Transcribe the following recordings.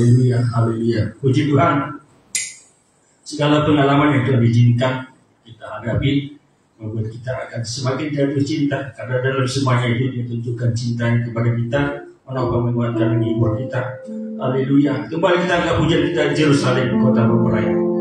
Haleluya, haleluya. Puji Tuhan. Segala pengalaman yang Tuhan izinkan kita hadapi membuat kita akan semakin jatuh cinta, karena dalam semuanya itu Dia tunjukkan cinta kepada kita, menopang menguatkan menghibur kita. Haleluya. Kembali kita angkat pujian kita di Yerusalem, kota mempelai.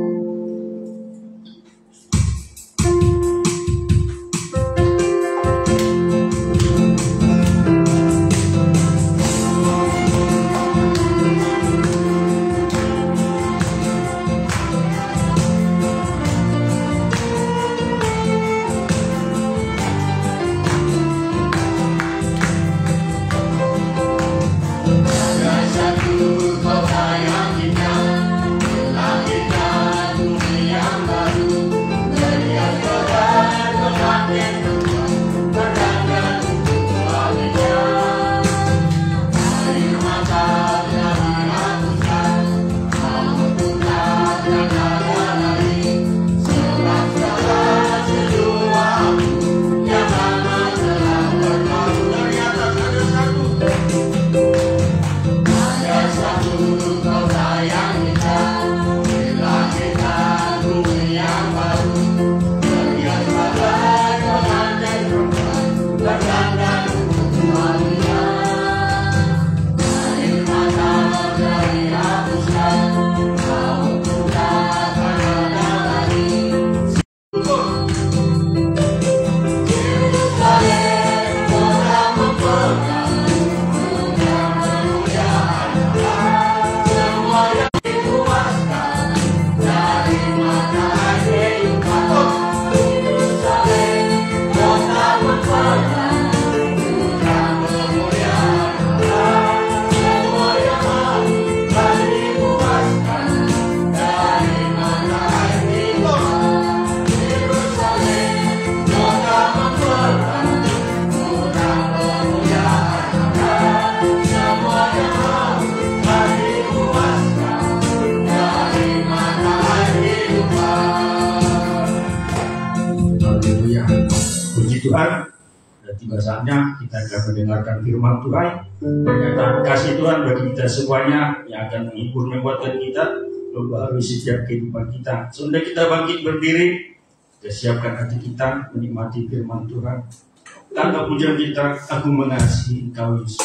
Tuhan, dan tiba saatnya kita akan mendengarkan firman Tuhan, pernyataan kasih Tuhan bagi kita semuanya yang akan menghibur menguatkan kita membaharui setiap kehidupan kita. Sudah kita bangkit berdiri, kita siapkan hati kita menikmati firman Tuhan. Tanda pujian kita, aku mengasihi Engkau Yesus.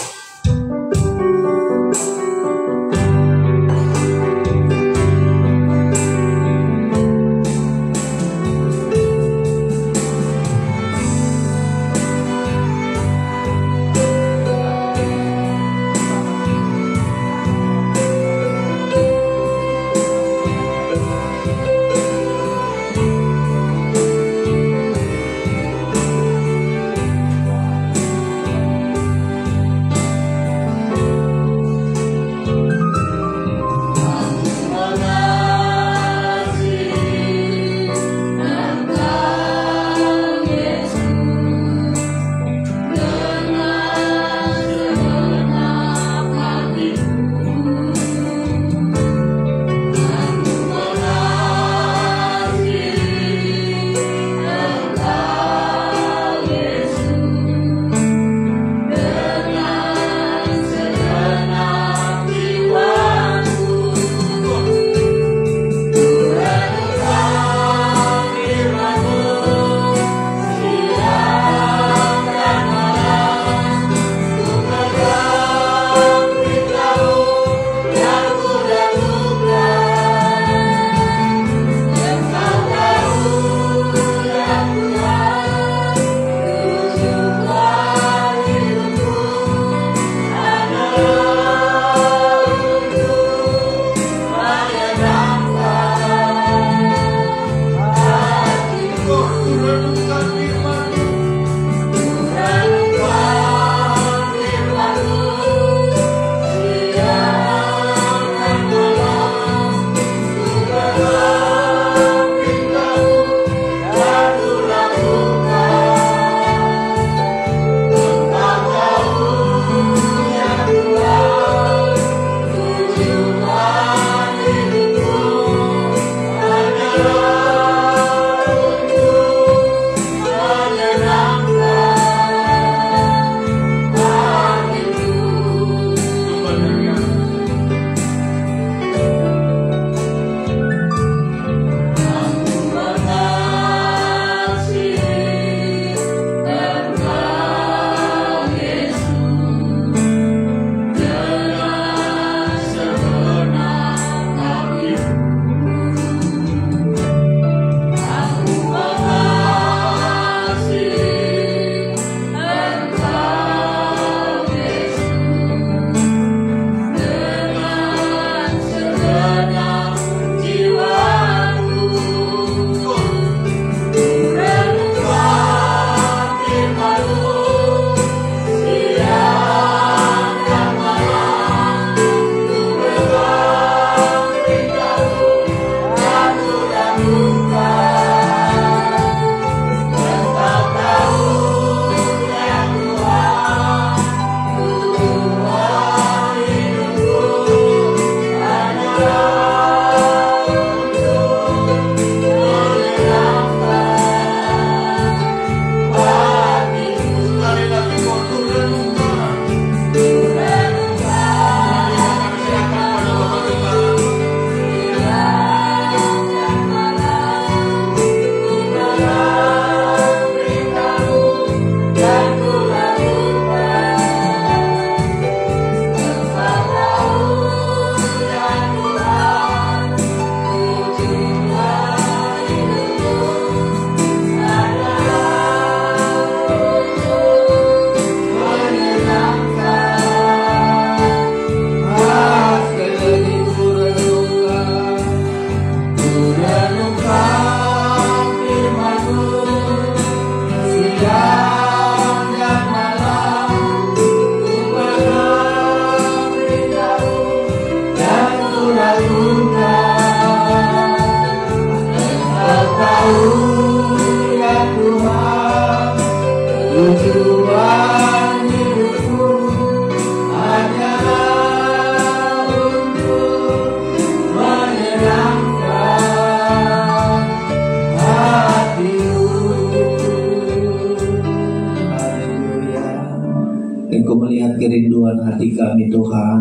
hanya kerinduan hati kami Tuhan.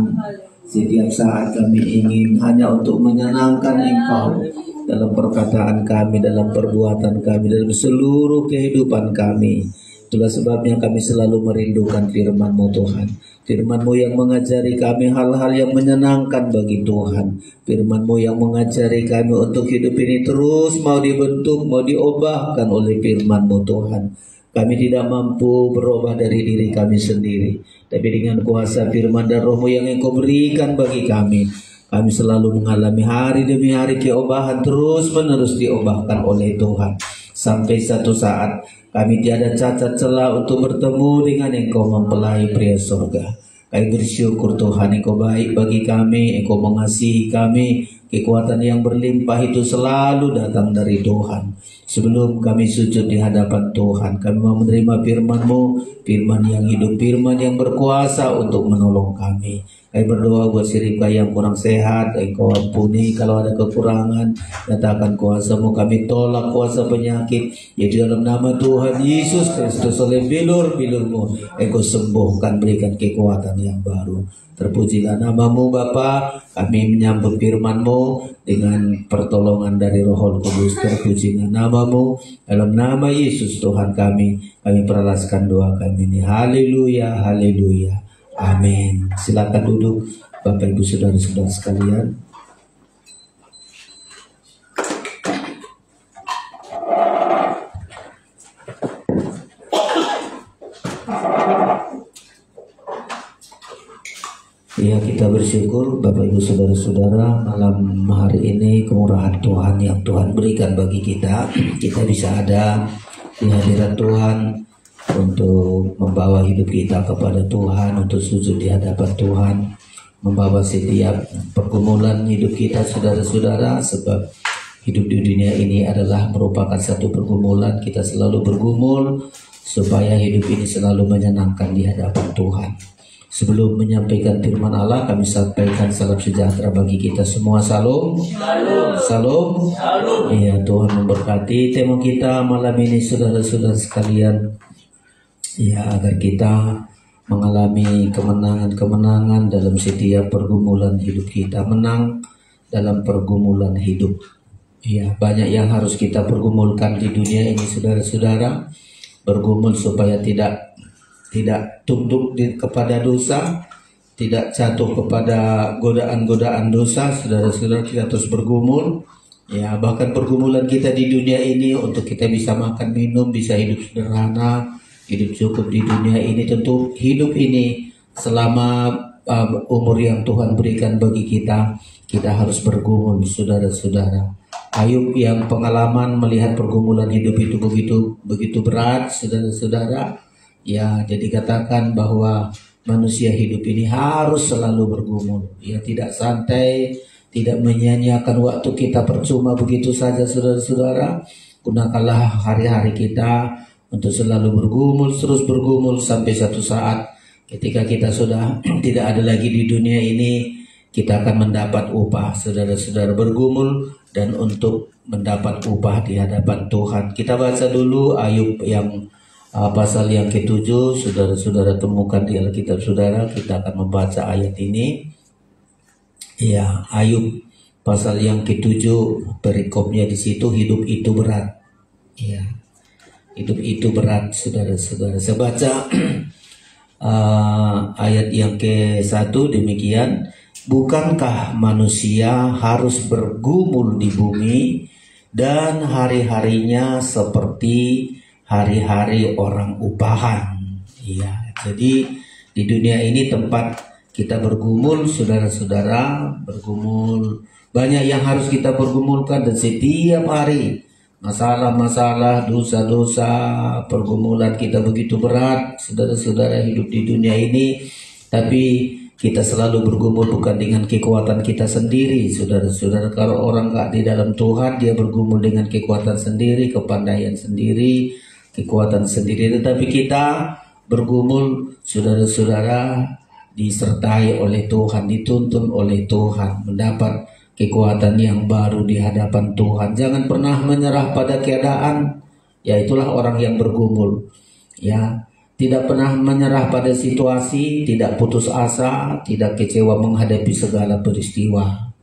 Setiap saat kami ingin hanya untuk menyenangkan Engkau dalam perkataan kami, dalam perbuatan kami, dalam seluruh kehidupan kami. Itulah sebabnya kami selalu merindukan firman-Mu Tuhan. Firman-Mu yang mengajari kami hal-hal yang menyenangkan bagi Tuhan. Firman-Mu yang mengajari kami untuk hidup ini terus mau dibentuk, mau diubahkan oleh firman-Mu Tuhan. Kami tidak mampu berubah dari diri kami sendiri, tapi dengan kuasa firman dan Roh-Mu yang Engkau berikan bagi kami, kami selalu mengalami hari demi hari keubah terus menerus diubahkan oleh Tuhan. Sampai satu saat kami tiada cacat celah untuk bertemu dengan Engkau mempelai pria surga. Kami bersyukur Tuhan, Engkau baik bagi kami, Engkau mengasihi kami. Kekuatan yang berlimpah itu selalu datang dari Tuhan. Sebelum kami sujud di hadapan Tuhan, kami mau menerima firman-Mu, firman yang hidup, firman yang berkuasa untuk menolong kami. Kami berdoa buat si Rika yang kurang sehat, Engkau ampuni. Kalau ada kekurangan, nyatakan kuasa-Mu. Kami tolak kuasa penyakit, yaitu dalam nama Tuhan Yesus Kristus. Oleh bilur-bilur-Mu Engkau sembuhkan, berikan kekuatan yang baru. Terpujilah nama-Mu Bapa. Kami menyambut firman-Mu dengan pertolongan dari Roh Kudus. Terpujilah nama-Mu. Dalam nama Yesus Tuhan kami peralaskan doa kami ini. Haleluya, haleluya. Amin. Silakan duduk Bapak Ibu Saudara-saudara sekalian. Ya, kita bersyukur Bapak Ibu Saudara-saudara, malam hari ini kemurahan Tuhan yang Tuhan berikan bagi kita. Kita bisa ada di hadirat Tuhan untuk membawa hidup kita kepada Tuhan, untuk sujud di hadapan Tuhan, membawa setiap pergumulan hidup kita saudara-saudara, sebab hidup di dunia ini adalah merupakan satu pergumulan. Kita selalu bergumul supaya hidup ini selalu menyenangkan di hadapan Tuhan. Sebelum menyampaikan firman Allah, kami sampaikan salam sejahtera bagi kita semua. Salam. Salam. Iya, Tuhan memberkati tema kita malam ini saudara-saudara sekalian. Ya, agar kita mengalami kemenangan-kemenangan dalam setiap pergumulan hidup kita. Menang dalam pergumulan hidup. Ya, banyak yang harus kita pergumulkan di dunia ini saudara-saudara. Bergumul supaya tidak tunduk kepada dosa, tidak jatuh kepada godaan-godaan dosa. Saudara-saudara, kita terus bergumul. Ya, bahkan pergumulan kita di dunia ini untuk kita bisa makan minum, bisa hidup sederhana, hidup cukup di dunia ini. Tentu hidup ini selama umur yang Tuhan berikan bagi kita, kita harus bergumul saudara-saudara. Ayub yang pengalaman melihat pergumulan hidup itu begitu berat saudara-saudara. Ya, jadi katakan bahwa manusia hidup ini harus selalu bergumul. Ya, tidak santai, tidak menyia-nyiakan waktu kita percuma begitu saja saudara-saudara. Gunakanlah hari-hari kita untuk selalu bergumul, terus bergumul sampai satu saat ketika kita sudah tidak ada lagi di dunia ini, kita akan mendapat upah saudara-saudara. Bergumul dan untuk mendapat upah di hadapan Tuhan. Kita baca dulu Ayub yang pasal yang ke-7, saudara-saudara temukan di Alkitab saudara. Kita akan membaca ayat ini. Ya, Ayub pasal yang ke-7, perikopnya di situ, hidup itu berat. Ya, hidup itu berat saudara-saudara. Saya baca ayat yang ke-1 demikian. Bukankah manusia harus bergumul di bumi dan hari-harinya seperti hari-hari orang upahan? Ya, jadi di dunia ini tempat kita bergumul saudara-saudara, bergumul. Banyak yang harus kita pergumulkan dan setiap hari masalah-masalah, dosa-dosa, pergumulan kita begitu berat saudara-saudara hidup di dunia ini. Tapi kita selalu bergumul bukan dengan kekuatan kita sendiri saudara-saudara. Kalau orang gak di dalam Tuhan, dia bergumul dengan kekuatan sendiri, kepandaian sendiri, kekuatan sendiri. Tetapi kita bergumul saudara-saudara disertai oleh Tuhan, dituntun oleh Tuhan, mendapat kekuatan yang baru di hadapan Tuhan. Jangan pernah menyerah pada keadaan. Ya, itulah orang yang bergumul. Ya, tidak pernah menyerah pada situasi, tidak putus asa, tidak kecewa menghadapi segala peristiwa.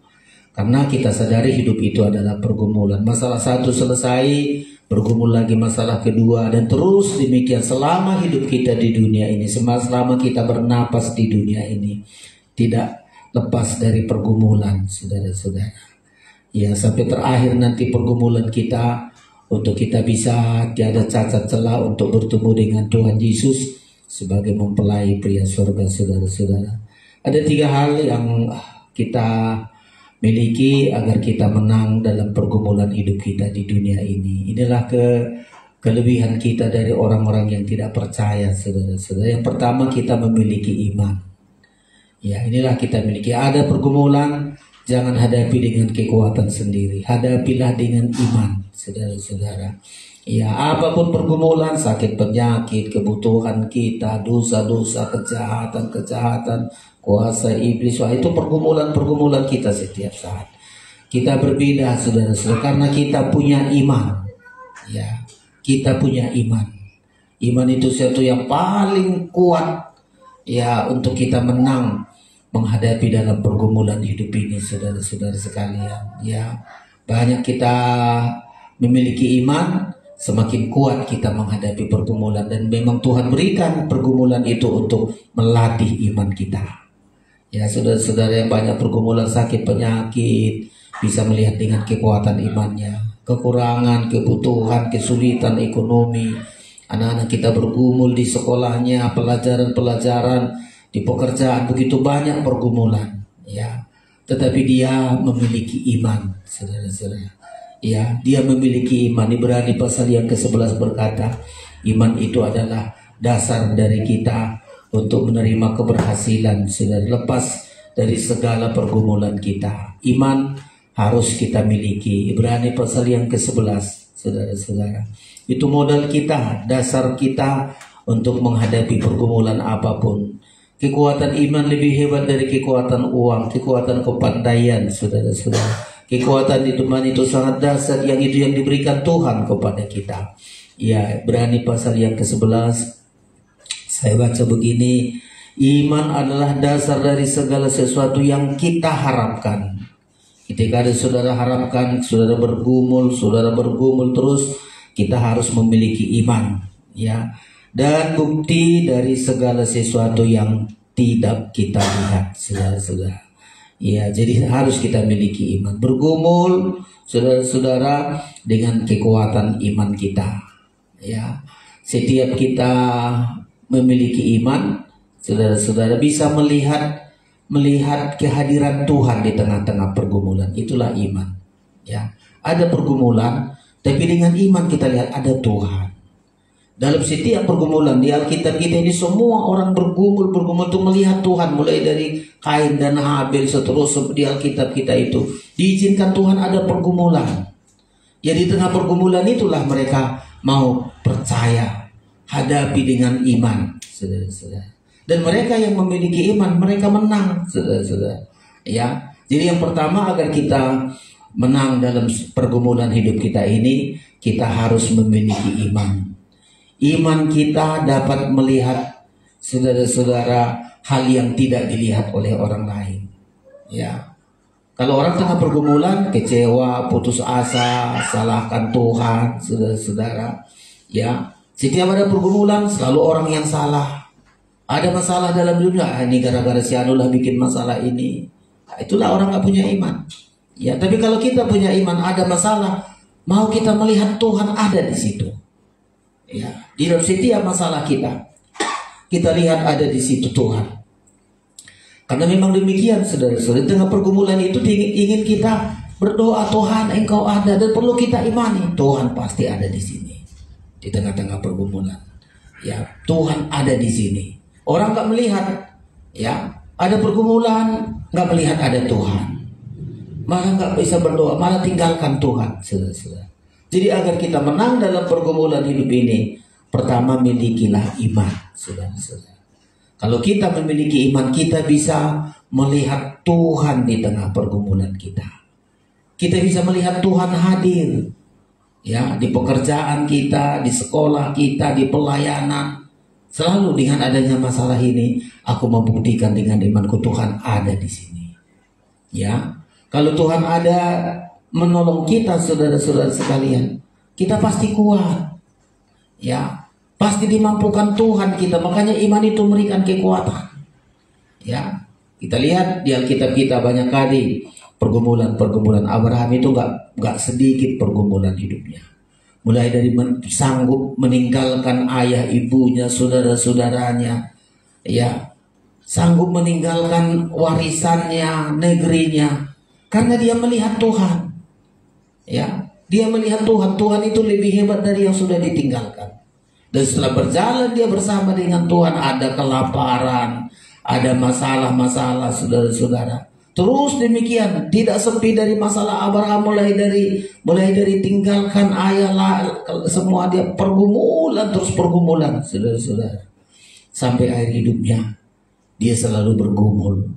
Karena kita sadari hidup itu adalah pergumulan. Masalah satu selesai, bergumul lagi masalah kedua, dan terus demikian selama hidup kita di dunia ini, selama kita bernapas di dunia ini, tidak lepas dari pergumulan, saudara-saudara. Ya, sampai terakhir nanti pergumulan kita, untuk kita bisa tiada cacat celah untuk bertemu dengan Tuhan Yesus sebagai mempelai pria surga, saudara-saudara. Ada 3 hal yang kita miliki agar kita menang dalam pergumulan hidup kita di dunia ini. Inilah kelebihan kita dari orang-orang yang tidak percaya, saudara-saudara. Yang pertama, kita memiliki iman. Ya, inilah kita miliki. Ada pergumulan, jangan hadapi dengan kekuatan sendiri, hadapilah dengan iman, saudara-saudara. Ya, apapun pergumulan, sakit penyakit, kebutuhan kita, dosa-dosa, kejahatan, kuasa iblis, itu pergumulan kita setiap saat. Kita berbeda, saudara-saudara, karena kita punya iman. Ya, kita punya iman. Iman itu sesuatu yang paling kuat, ya, untuk kita menang menghadapi dalam pergumulan hidup ini, saudara-saudara sekalian. Ya, banyak kita memiliki iman, semakin kuat kita menghadapi pergumulan, dan memang Tuhan berikan pergumulan itu untuk melatih iman kita. Ya, saudara-saudara yang banyak pergumulan, sakit penyakit, bisa melihat dengan kekuatan imannya. Kekurangan, kebutuhan, kesulitan ekonomi, anak-anak kita bergumul di sekolahnya, pelajaran-pelajaran, di pekerjaan, begitu banyak pergumulan, ya. Tetapi dia memiliki iman, saudara-saudara. Ya, dia memiliki iman. Ibrani pasal yang ke-11 berkata, iman itu adalah dasar dari kita untuk menerima keberhasilan, saudara, lepas dari segala pergumulan kita. Iman harus kita miliki. Ibrani pasal yang ke-11, saudara-saudara. Itu modal kita, dasar kita untuk menghadapi pergumulan apapun. Kekuatan iman lebih hebat dari kekuatan uang, kekuatan kepandaian, saudara-saudara. Kekuatan iman itu sangat dasar, yang itu yang diberikan Tuhan kepada kita. Ya, Ibrani pasal yang ke-11, saya baca begini, iman adalah dasar dari segala sesuatu yang kita harapkan. Ketika ada saudara harapkan, saudara bergumul terus, kita harus memiliki iman, ya. Dan bukti dari segala sesuatu yang tidak kita lihat, saudara-saudara. Ya, jadi harus kita miliki iman. Bergumul, saudara-saudara, dengan kekuatan iman kita. Ya, setiap kita memiliki iman, saudara-saudara, bisa melihat kehadiran Tuhan di tengah-tengah pergumulan. Itulah iman. Ya, ada pergumulan, tapi dengan iman kita lihat ada Tuhan. Dalam setiap pergumulan di Alkitab kita ini, semua orang bergumul untuk melihat Tuhan. Mulai dari Kain dan Habel, seterusnya di Alkitab kita itu diizinkan Tuhan ada pergumulan. Ya, di tengah pergumulan itulah mereka mau percaya, hadapi dengan iman, saudara-saudara. Dan mereka yang memiliki iman, mereka menang, saudara-saudara. Ya, jadi yang pertama, agar kita menang dalam pergumulan hidup kita ini, kita harus memiliki iman. Iman kita dapat melihat, saudara-saudara, hal yang tidak dilihat oleh orang lain. Ya, kalau orang tengah pergumulan, kecewa, putus asa, salahkan Tuhan, saudara-saudara. Ya, setiap ada pergumulan selalu orang yang salah. Ada masalah dalam dunia, ini gara-gara si anulah bikin masalah ini. Nah, itulah orang nggak punya iman. Ya, tapi kalau kita punya iman, ada masalah, mau kita melihat Tuhan ada di situ. Ya, di dalam setiap masalah kita lihat ada di situ Tuhan. Karena memang demikian, saudara-saudara, tengah pergumulan itu ingin kita berdoa, Tuhan Engkau ada, dan perlu kita imani Tuhan pasti ada di sini di tengah-tengah pergumulan. Ya, Tuhan ada di sini. Orang nggak melihat, ya, ada pergumulan, nggak melihat ada Tuhan, malah nggak bisa berdoa, malah tinggalkan Tuhan, saudara-saudara. Jadi agar kita menang dalam pergumulan hidup ini, pertama milikilah iman, saudara-saudara. Kalau kita memiliki iman, kita bisa melihat Tuhan di tengah pergumulan kita. Kita bisa melihat Tuhan hadir, ya, di pekerjaan kita, di sekolah kita, di pelayanan. Selalu dengan adanya masalah ini, aku membuktikan dengan imanku Tuhan ada di sini. Ya, kalau Tuhan ada menolong kita, saudara-saudara sekalian, kita pasti kuat. Ya, pasti dimampukan Tuhan kita. Makanya iman itu memberikan kekuatan. Ya, kita lihat di Alkitab kita banyak kali pergumulan Abraham itu gak sedikit pergumulan hidupnya. Mulai dari sanggup meninggalkan ayah ibunya, saudara-saudaranya, ya, sanggup meninggalkan warisannya, negerinya, karena dia melihat Tuhan. Ya, dia melihat Tuhan. Tuhan itu lebih hebat dari yang sudah ditinggalkan. Dan setelah berjalan dia bersama dengan Tuhan, ada kelaparan, ada masalah-masalah, saudara-saudara. Terus demikian, tidak sepi dari masalah Abraham, mulai dari tinggalkan ayah lah, semua dia pergumulan, terus pergumulan, saudara-saudara. Sampai akhir hidupnya dia selalu bergumul.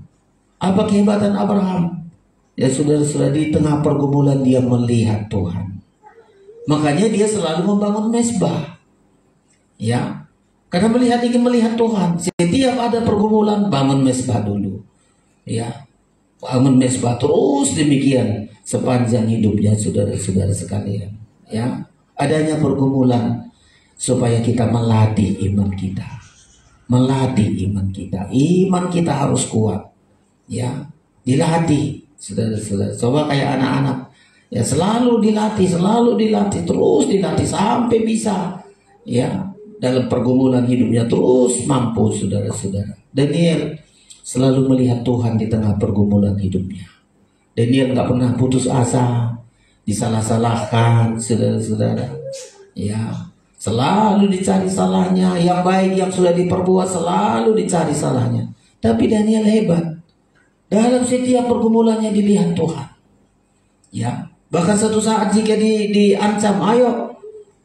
Apa kehebatan Abraham? Ya saudara-saudara, di tengah pergumulan dia melihat Tuhan. Makanya dia selalu membangun mezbah. Ya, karena ingin melihat Tuhan. Setiap ada pergumulan, bangun mezbah dulu. Ya, bangun mezbah terus demikian sepanjang hidupnya, saudara-saudara sekalian. Ya, adanya pergumulan supaya kita melatih iman kita. Melatih iman kita. Iman kita harus kuat. Ya, dilatih, saudara-saudara. Coba kayak anak-anak. Ya, selalu dilatih, terus dilatih sampai bisa. Ya, dalam pergumulan hidupnya terus mampu, saudara-saudara. Daniel selalu melihat Tuhan di tengah pergumulan hidupnya. Daniel gak pernah putus asa, disalah-salahkan, saudara-saudara. Ya, selalu dicari salahnya. Yang baik yang sudah diperbuat selalu dicari salahnya. Tapi Daniel hebat. Dalam setiap pergumulannya dilihat Tuhan. Ya, bahkan satu saat jika diancam, ayo,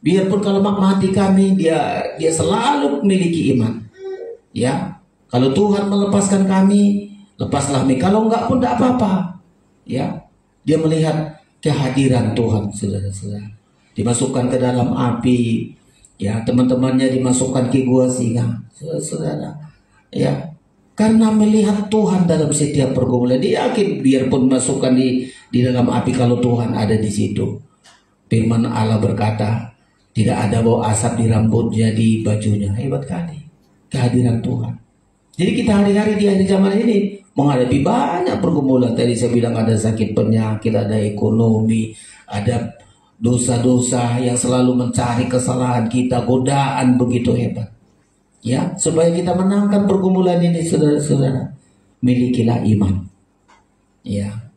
biarpun kalau mati kami, dia selalu memiliki iman. Ya, kalau Tuhan melepaskan kami, lepaslah kami. Kalau enggak pun enggak apa-apa. Ya, dia melihat kehadiran Tuhan, saudara-saudara. Dimasukkan ke dalam api. Ya, teman-temannya dimasukkan ke gua singa, saudara-saudara. Ya, karena melihat Tuhan dalam setiap pergumulan, dia yakin biarpun masukkan di dalam api, kalau Tuhan ada di situ. Firman Allah berkata, tidak ada bau asap di rambutnya, di bajunya. Hebat kali kehadiran Tuhan. Jadi kita hari-hari di akhir zaman ini menghadapi banyak pergumulan. Tadi saya bilang ada sakit penyakit, ada ekonomi, ada dosa-dosa yang selalu mencari kesalahan kita, godaan begitu hebat. Ya, supaya kita menangkan pergumulan ini, saudara-saudara, milikilah iman. Ya,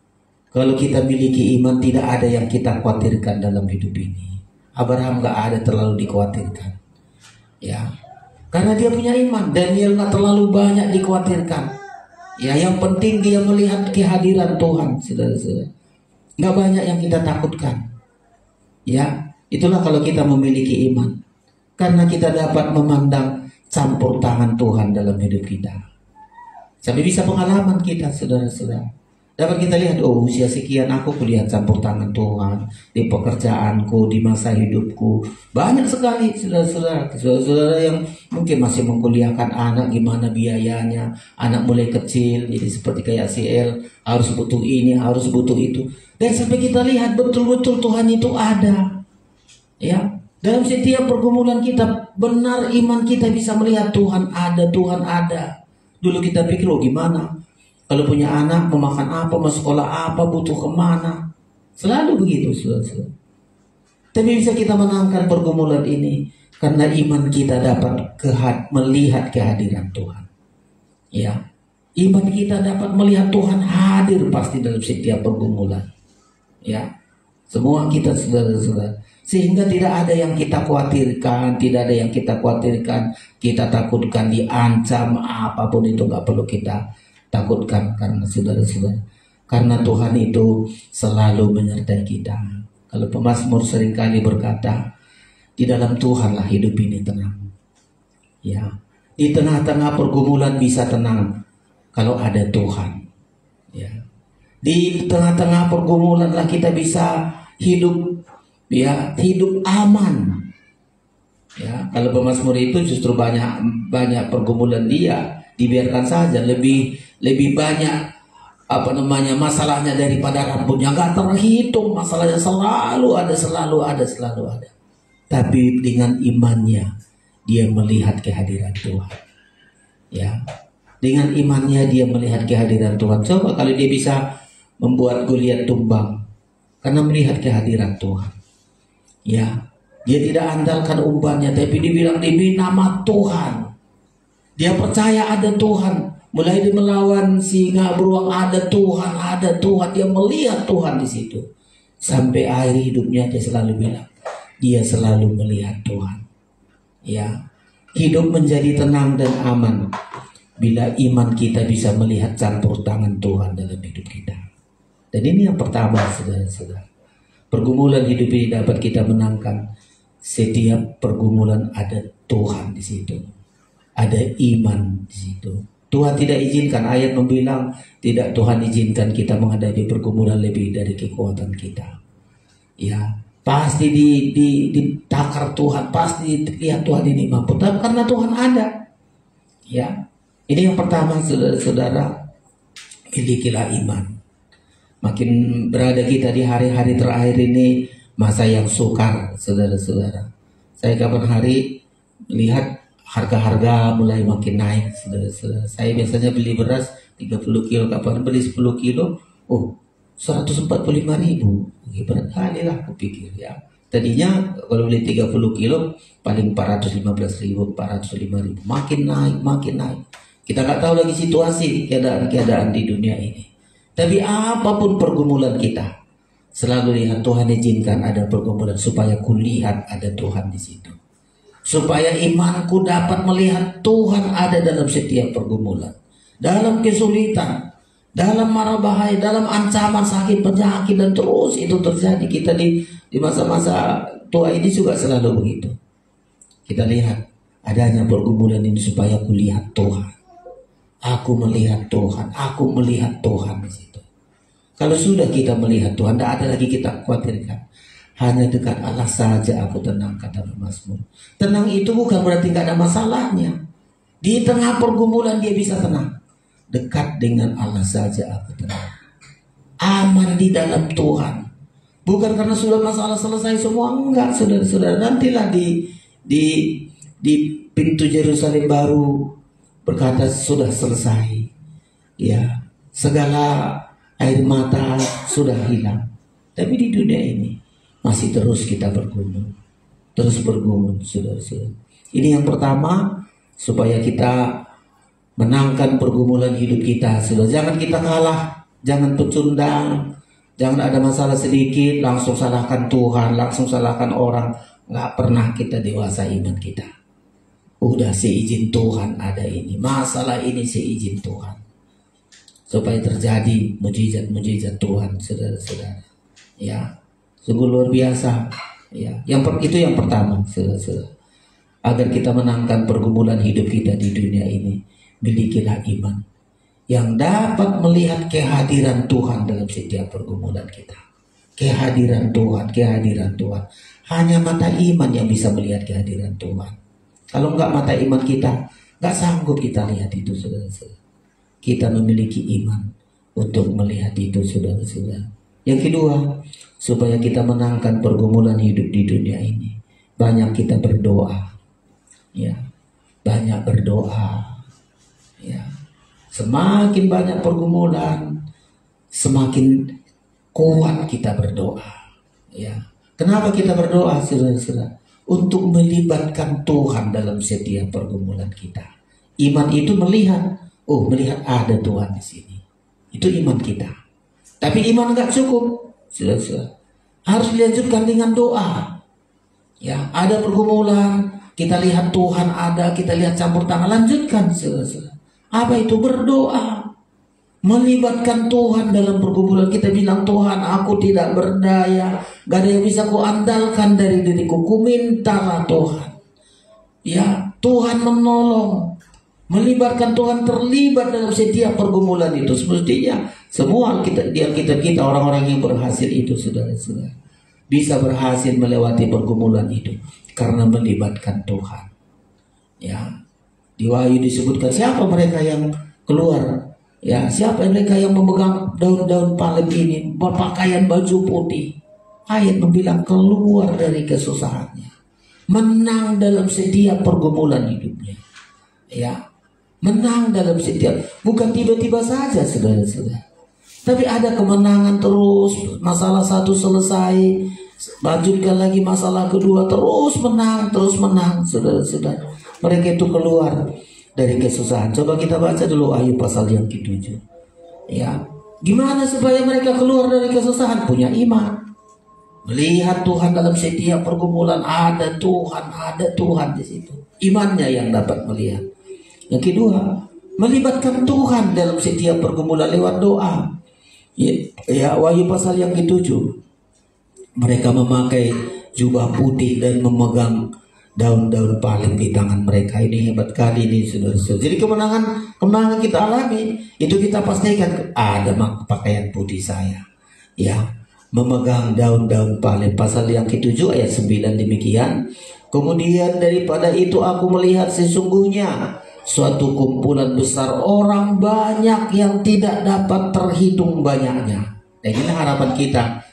kalau kita miliki iman, tidak ada yang kita khawatirkan dalam hidup ini. Abraham gak ada terlalu dikhawatirkan. Ya, karena dia punya iman. Daniel gak terlalu banyak dikhawatirkan. Ya, yang penting dia melihat kehadiran Tuhan, saudara-saudara. Gak banyak yang kita takutkan. Ya, itulah kalau kita memiliki iman. Karena kita dapat memandang campur tangan Tuhan dalam hidup kita. Sampai bisa pengalaman kita, saudara-saudara. Dapat kita lihat, oh usia sekian aku kulihat campur tangan Tuhan di pekerjaanku, di masa hidupku. Banyak sekali saudara-saudara yang mungkin masih mengkuliahkan anak, gimana biayanya, anak mulai kecil, jadi seperti kayak CL, harus butuh ini, harus butuh itu. Dan sampai kita lihat betul-betul Tuhan itu ada. Ya, dalam setiap pergumulan kita, benar iman kita bisa melihat Tuhan ada, Tuhan ada. Dulu kita pikir, oh gimana? Kalau punya anak, mau makan apa, mau sekolah apa, butuh kemana. Selalu begitu, saudara-saudara. Tapi bisa kita menangkan pergumulan ini karena iman kita dapat melihat kehadiran Tuhan. Ya, iman kita dapat melihat Tuhan hadir pasti dalam setiap pergumulan. Ya, semua kita, saudara-saudara. Sehingga tidak ada yang kita khawatirkan, kita takutkan, diancam, apapun itu nggak perlu kita takutkan, karena saudara-saudara, karena Tuhan itu selalu menyertai kita. Kalau pemazmur seringkali berkata, di dalam Tuhanlah hidup ini tenang. Ya, di tengah-tengah pergumulan bisa tenang kalau ada Tuhan. Ya, di tengah-tengah pergumulanlah kita bisa hidup, ya, hidup aman. Ya, kalau pemazmur itu justru banyak pergumulan dia, dibiarkan saja, lebih banyak masalahnya daripada rambutnya, nggak terhitung masalahnya, selalu ada. Tapi dengan imannya dia melihat kehadiran Tuhan. Ya, dengan imannya dia melihat kehadiran Tuhan. Coba kalau dia bisa membuat Goliat tumbang karena melihat kehadiran Tuhan. Ya, dia tidak andalkan umpannya, tapi dibilang demi nama Tuhan. Dia percaya ada Tuhan. Mulai dia melawan singa beruang, ada Tuhan. Dia melihat Tuhan di situ. Sampai akhir hidupnya dia selalu bilang, dia selalu melihat Tuhan. Ya, hidup menjadi tenang dan aman bila iman kita bisa melihat campur tangan Tuhan dalam hidup kita. Dan ini yang pertama, saudara-saudara. Pergumulan hidup ini dapat kita menangkan. Setiap pergumulan ada Tuhan di situ. Ada iman di situ. Tuhan tidak izinkan, ayat membilang tidak, Tuhan izinkan kita menghadapi pergumulan lebih dari kekuatan kita. Ya, pasti ditakar Tuhan, pasti lihat Tuhan ini mampu, karena Tuhan ada. Ya, ini yang pertama, saudara-saudara, milikilah iman. Makin berada kita di hari-hari terakhir ini, masa yang sukar, saudara-saudara. Saya kapan hari melihat harga-harga mulai makin naik, saudara-saudara. Saya biasanya beli beras 30 kilo, kapan beli 10 kilo, 145.000. Berat kali lah, aku pikir ya. Tadinya kalau beli 30 kilo paling 415.000, 405.000. Makin naik. Kita nggak tahu lagi situasi keadaan di dunia ini. Tapi apapun pergumulan kita, selalu lihat Tuhan izinkan ada pergumulan supaya kulihat ada Tuhan di situ. Supaya imanku dapat melihat Tuhan ada dalam setiap pergumulan, dalam kesulitan, dalam mara bahaya, dalam ancaman sakit penyakit, dan terus itu terjadi. Kita di masa-masa tua ini juga selalu begitu. Kita lihat adanya pergumulan ini supaya kulihat Tuhan. Aku melihat Tuhan di situ. Kalau sudah kita melihat Tuhan, tidak ada lagi kita khawatirkan. Hanya dekat Allah saja aku tenang, kata pemazmur. Tenang itu bukan berarti tidak ada masalahnya. Di tengah pergumulan dia bisa tenang. Dekat dengan Allah saja aku tenang. Aman di dalam Tuhan. Bukan karena sudah masalah selesai semua, enggak, saudara-saudara. Nantilah di pintu Yerusalem baru berkata sudah selesai. Ya, segala air mata sudah hilang. Tapi di dunia ini masih terus kita bergumul, saudara-saudara. Ini yang pertama, supaya kita menangkan pergumulan hidup kita. Saudara, jangan kita kalah, jangan pecundang, jangan ada masalah sedikit langsung salahkan Tuhan, langsung salahkan orang. Nggak pernah kita dewasa iman kita. Udah seizin Tuhan ada ini, masalah ini seizin Tuhan, supaya terjadi mujizat Tuhan, saudara-saudara. Ya, sungguh luar biasa. Ya, itu yang pertama, saudara-saudara. Agar kita menangkan pergumulan hidup kita di dunia ini, milikilah iman yang dapat melihat kehadiran Tuhan dalam setiap pergumulan kita. Kehadiran Tuhan. Hanya mata iman yang bisa melihat kehadiran Tuhan. Kalau enggak, mata iman kita enggak sanggup kita lihat itu, saudara-saudara. Kita memiliki iman untuk melihat itu, saudara-saudara. Yang kedua, supaya kita menangkan pergumulan hidup di dunia ini, banyak kita berdoa. Ya, banyak berdoa. Ya, semakin banyak pergumulan, semakin kuat kita berdoa. Ya, kenapa kita berdoa, saudara-saudara? Untuk melibatkan Tuhan dalam setiap pergumulan kita. Iman itu melihat ada Tuhan di sini. Itu iman kita. Tapi iman nggak cukup, saudara-saudara. Harus dilanjutkan dengan doa. Ya, ada pergumulan, kita lihat Tuhan ada, kita lihat campur tangan, lanjutkan, saudara-saudara. Apa itu? Berdoa. Melibatkan Tuhan dalam pergumulan. Kita bilang, Tuhan, aku tidak berdaya, gak ada yang bisa kuandalkan dari diriku, ku mintalah Tuhan. Ya, Tuhan menolong. Melibatkan Tuhan, terlibat dalam setiap pergumulan itu. Semestinya semua kita orang-orang yang berhasil itu, saudara-saudara, bisa berhasil melewati pergumulan hidup karena melibatkan Tuhan. Ya, di Wahyu disebutkan siapa mereka yang keluar. Ya, siapa mereka yang memegang daun-daun palem ini, berpakaian baju putih. Ayat membilang keluar dari kesusahannya, menang dalam setiap pergumulan hidupnya. Ya, menang dalam setiap, bukan tiba-tiba saja saudara-saudara, tapi ada kemenangan terus. Masalah satu selesai, lanjutkan lagi masalah kedua, terus menang saudara-saudara. Mereka itu keluar dari kesusahan. Coba kita baca dulu Wahyu pasal yang ke-7. Ya, gimana supaya mereka keluar dari kesusahan? Punya iman, melihat Tuhan dalam setiap pergumulan. Ada Tuhan di situ. Imannya yang dapat melihat. Yang kedua, melibatkan Tuhan dalam setiap pergumulan lewat doa. Ya, Wahyu pasal yang ke-7. Mereka memakai jubah putih dan memegang daun-daun palem di tangan mereka. Ini hebat kali ini saudara-saudara. Jadi kemenangan kita alami itu kita pastikan ada pakaian putih saya. Ya, memegang daun-daun palem. Pasal yang ke-7 ayat 9 demikian. Kemudian daripada itu aku melihat sesungguhnya suatu kumpulan besar orang banyak yang tidak dapat terhitung banyaknya. Dan ini harapan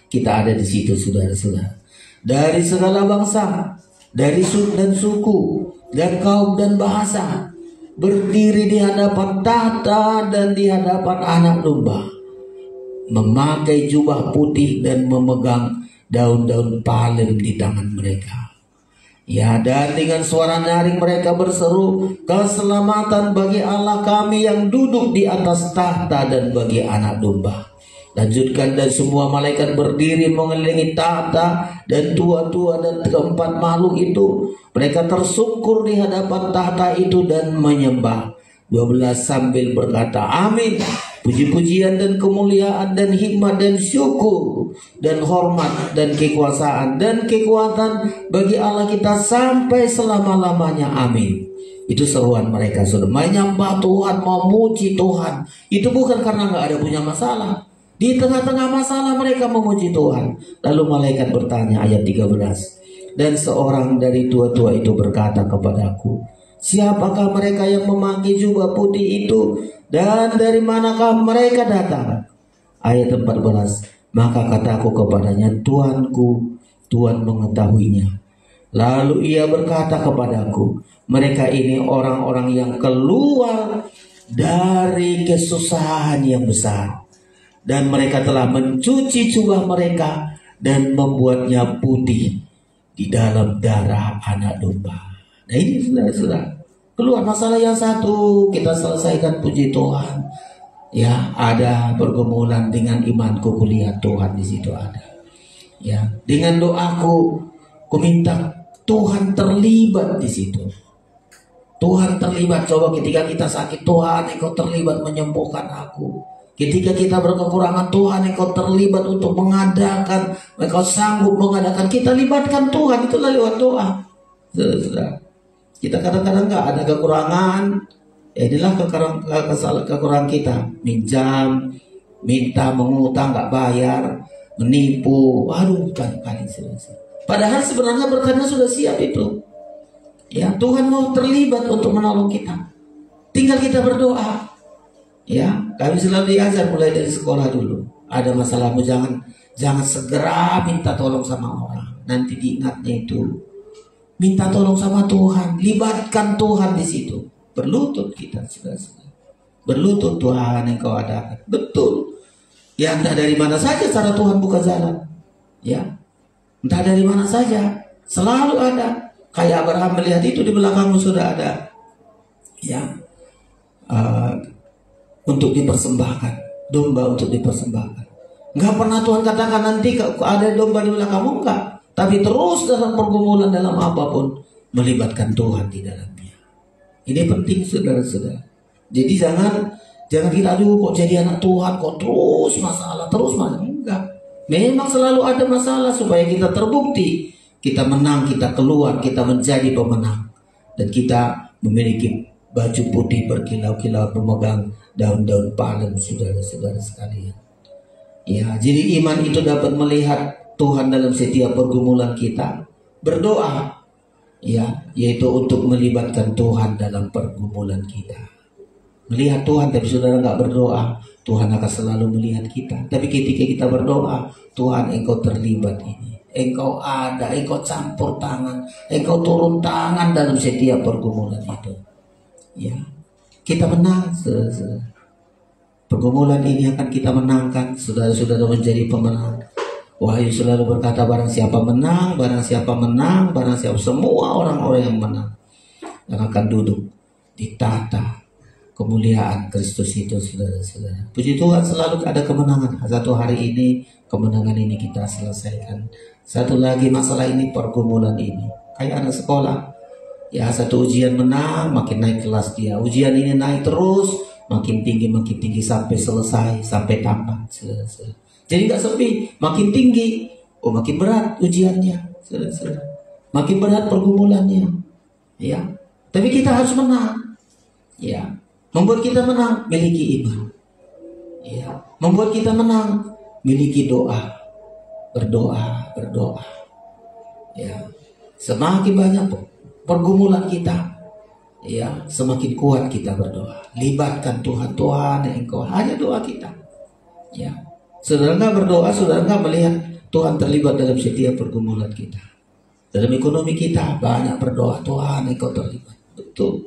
kita ada di situ saudara-saudara. Dari segala bangsa, dari dan suku, dan kaum dan bahasa, berdiri di hadapan tahta dan di hadapan Anak Domba, memakai jubah putih dan memegang daun-daun palem di tangan mereka. Ya, dan dengan suara nyaring mereka berseru, keselamatan bagi Allah kami yang duduk di atas tahta dan bagi Anak Domba. Lanjutkan, dan semua malaikat berdiri mengelilingi tahta dan tua-tua dan keempat makhluk itu. Mereka tersungkur di hadapan tahta itu dan menyembah. 12 sambil berkata, amin. Puji-pujian dan kemuliaan dan hikmat dan syukur dan hormat dan kekuasaan dan kekuatan bagi Allah kita sampai selama-lamanya. Amin. Itu seruan mereka, saudara. Menyembah Tuhan, memuji Tuhan. Itu bukan karena nggak ada punya masalah. Di tengah-tengah masalah mereka memuji Tuhan. Lalu malaikat bertanya, ayat 13. Dan seorang dari tua-tua itu berkata kepadaku, siapakah mereka yang memakai jubah putih itu? Dan dari manakah mereka datang? Ayat 14. Maka kataku kepadanya, Tuanku, Tuhan mengetahuinya. Lalu ia berkata kepadaku, mereka ini orang-orang yang keluar dari kesusahan yang besar. Dan mereka telah mencuci jubah mereka dan membuatnya putih di dalam darah Anak Domba. Nah ini sudah keluar masalah yang satu, kita selesaikan, puji Tuhan. Ya, ada pergumulan dengan imanku, kulihat Tuhan di situ ada. Ya, dengan doaku, ku minta Tuhan terlibat di situ. Tuhan terlibat. Coba ketika kita sakit, Tuhan Engkau terlibat menyembuhkan aku. Ketika kita berkekurangan, Tuhan Engkau terlibat untuk mengadakan, Engkau sanggup mengadakan. Kita libatkan Tuhan, itulah lewat doa. Sudah. Kita kadang-kadang nggak ada kekurangan. Ya inilah kekurangan kita. Minjam, minta, mengutang, nggak bayar, menipu. Waduh, kali-kali. Padahal sebenarnya berkatnya sudah siap itu. Ya, Tuhan mau terlibat untuk menolong kita. Tinggal kita berdoa. Ya, kami selalu diajar mulai dari sekolah dulu. Ada masalahmu, jangan segera minta tolong sama orang. Nanti diingatnya itu minta tolong sama Tuhan, libatkan Tuhan di situ. Berlutut kita sudah. Berlutut, Tuhan Engkau adakan. Betul. Ya, entah dari mana saja cara Tuhan buka jalan. Ya, entah dari mana saja, selalu ada. Kayak Abraham melihat itu di belakangmu sudah ada. Ya. Untuk dipersembahkan, domba untuk dipersembahkan. Enggak pernah Tuhan katakan nanti ada domba di belakangmu, enggak. Tapi terus dalam pergumulan, dalam apapun, melibatkan Tuhan di dalamnya. Ini penting saudara-saudara. Jadi jangan kita kok jadi anak Tuhan kok terus masalah. Enggak. Memang selalu ada masalah supaya kita terbukti. Kita menang, kita keluar, kita menjadi pemenang. Dan kita memiliki baju putih berkilau-kilau, memegang daun-daun palem, saudara-saudara sekalian. Ya, jadi iman itu dapat melihat Tuhan dalam setiap pergumulan kita? Berdoa, ya, yaitu untuk melibatkan Tuhan dalam pergumulan kita. Melihat Tuhan, tapi saudara nggak berdoa, Tuhan akan selalu melihat kita. Tapi ketika kita berdoa, Tuhan, Engkau terlibat ini, Engkau ada, Engkau campur tangan, Engkau turun tangan dalam setiap pergumulan itu. Ya, kita menang, saudara. Pergumulan ini akan kita menangkan. Saudara-saudara menjadi pemenang. Wahyu selalu berkata, barang siapa menang, barang siapa menang, barang siapa, semua orang-orang yang menang yang akan duduk di tahta kemuliaan Kristus itu, saudara-saudara. Puji Tuhan, selalu ada kemenangan. Satu hari ini kemenangan ini kita selesaikan. Satu lagi masalah ini, pergumulan ini. Kayak anak sekolah, ya, satu ujian menang, makin naik kelas dia. Ujian ini naik terus, makin tinggi sampai selesai, sampai tamat, saudara-saudara. Jadi nggak sepi, makin tinggi, makin berat ujiannya, saudara-saudara. Makin berat pergumulannya, ya. Tapi kita harus menang, ya. Membuat kita menang, miliki iman, ya. Membuat kita menang, miliki doa, berdoa, ya. Semakin banyak pergumulan kita, ya, semakin kuat kita berdoa. Libatkan Tuhan, Engkau, hanya doa kita, ya. Saudara nggak berdoa, saudara nggak melihat Tuhan terlibat dalam setiap pergumulan kita. Dalam ekonomi kita banyak berdoa, Tuhan, Engkau terlibat. Betul,